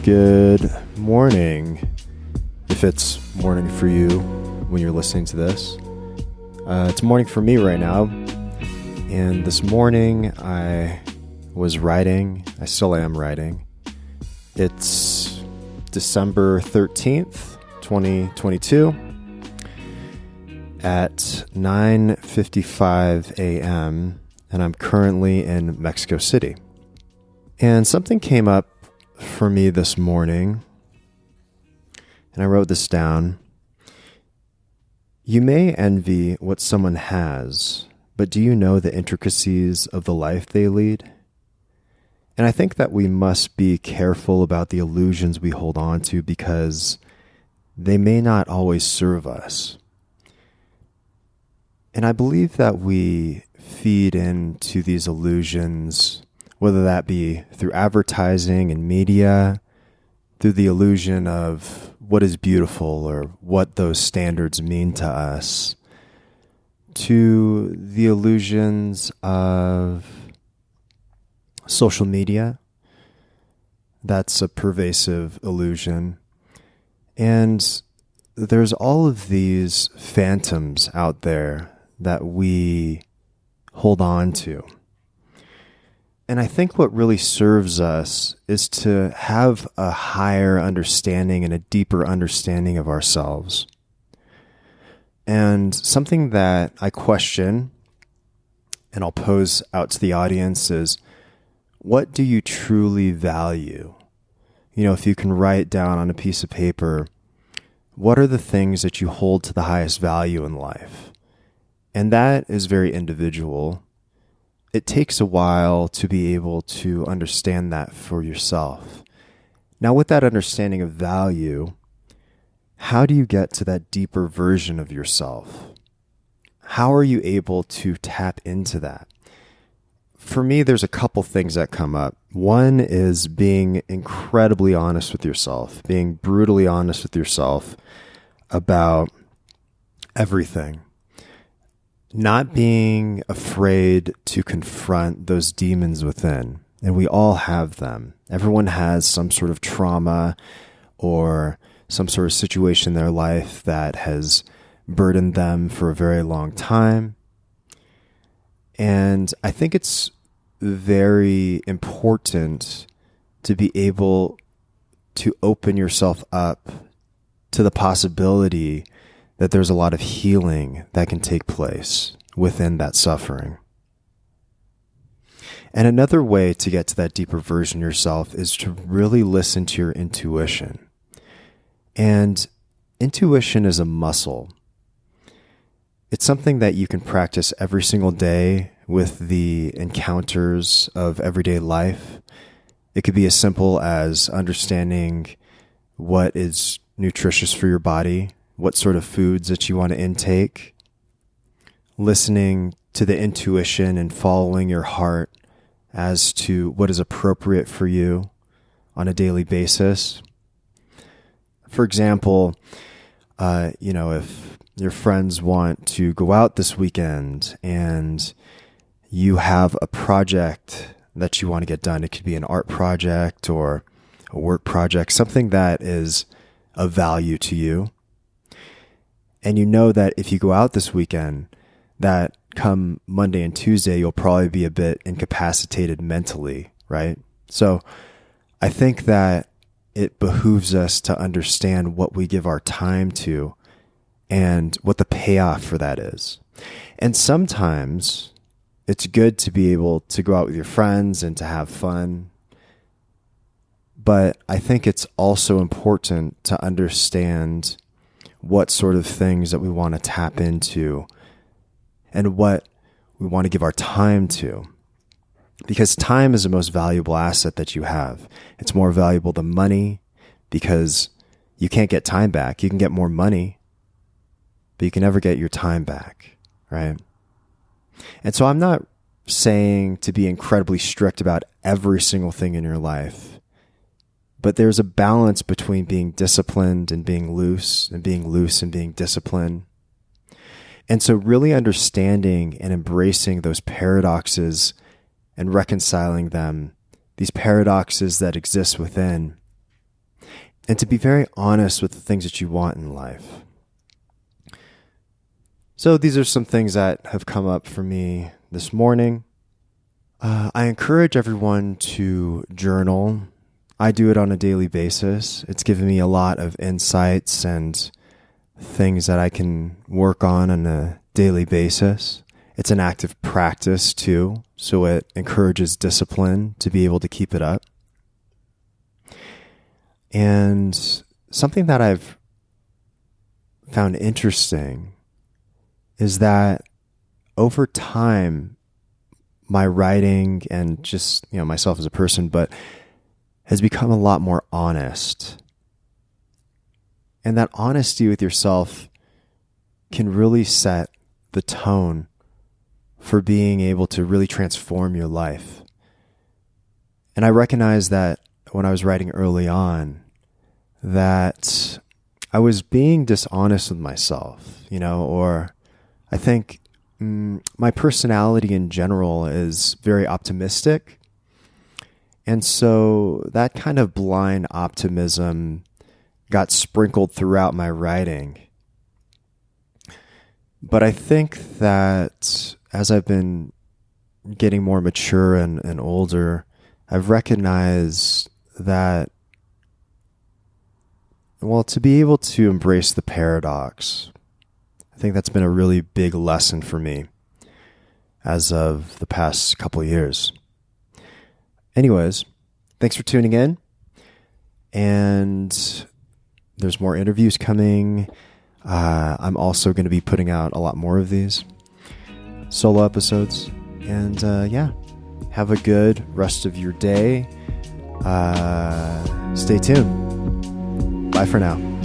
Good morning, if it's morning for you when you're listening to this. It's morning for me right now, and this morning I was writing. I still am writing. It's December 13th, 2022 at 9:55 a.m., and I'm currently in Mexico City. And something came up for me this morning, and I wrote this down. You may envy what someone has, but do you know the intricacies of the life they lead? And I think that we must be careful about the illusions we hold on to because they may not always serve us. And I believe that we feed into these illusions, whether that be through advertising and media, through the illusion of what is beautiful or what those standards mean to us, to the illusions of social media. That's a pervasive illusion. And there's all of these phantoms out there that we hold on to. And I think what really serves us is to have a higher understanding and a deeper understanding of ourselves. And something that I question, and I'll pose out to the audience, is what do you truly value? You know, if you can write down on a piece of paper, what are the things that you hold to the highest value in life? And that is very individual. It takes a while to be able to understand that for yourself. Now, with that understanding of value, how do you get to that deeper version of yourself? How are you able to tap into that? For me, there's a couple things that come up. One is being incredibly honest with yourself, being brutally honest with yourself about everything. Not being afraid to confront those demons within. And we all have them. Everyone has some sort of trauma or some sort of situation in their life that has burdened them for a very long time. And I think it's very important to be able to open yourself up to the possibility that there's a lot of healing that can take place within that suffering. And another way to get to that deeper version of yourself is to really listen to your intuition. And intuition is a muscle. It's something that you can practice every single day with the encounters of everyday life. It could be as simple as understanding what is nutritious for your body, what sort of foods that you want to intake, listening to the intuition and following your heart as to what is appropriate for you on a daily basis. For example, if your friends want to go out this weekend and you have a project that you want to get done, it could be an art project or a work project, something that is of value to you. And you know that if you go out this weekend, that come Monday and Tuesday, you'll probably be a bit incapacitated mentally, right? So I think that it behooves us to understand what we give our time to and what the payoff for that is. And sometimes it's good to be able to go out with your friends and to have fun. But I think it's also important to understand what sort of things that we want to tap into and what we want to give our time to. Because time is the most valuable asset that you have. It's more valuable than money because you can't get time back. You can get more money, but you can never get your time back, right? And so I'm not saying to be incredibly strict about every single thing in your life, but there's a balance between being disciplined and being loose and being disciplined. And so really understanding and embracing those paradoxes and reconciling them, these paradoxes that exist within, and to be very honest with the things that you want in life. So these are some things that have come up for me this morning. I encourage everyone to journal. I do it on a daily basis. It's given me a lot of insights and things that I can work on a daily basis. It's an active practice too, so it encourages discipline to be able to keep it up. And something that I've found interesting is that over time, my writing and just, myself as a person, but has become a lot more honest. And that honesty with yourself can really set the tone for being able to really transform your life. And I recognize that when I was writing early on, that I was being dishonest with myself, or I think my personality in general is very optimistic. And so that kind of blind optimism got sprinkled throughout my writing. But I think that as I've been getting more mature and older, I've recognized that, to be able to embrace the paradox, I think that's been a really big lesson for me as of the past couple of years. Anyways, thanks for tuning in. And there's more interviews coming. I'm also going to be putting out a lot more of these solo episodes. And have a good rest of your day. Stay tuned. Bye for now.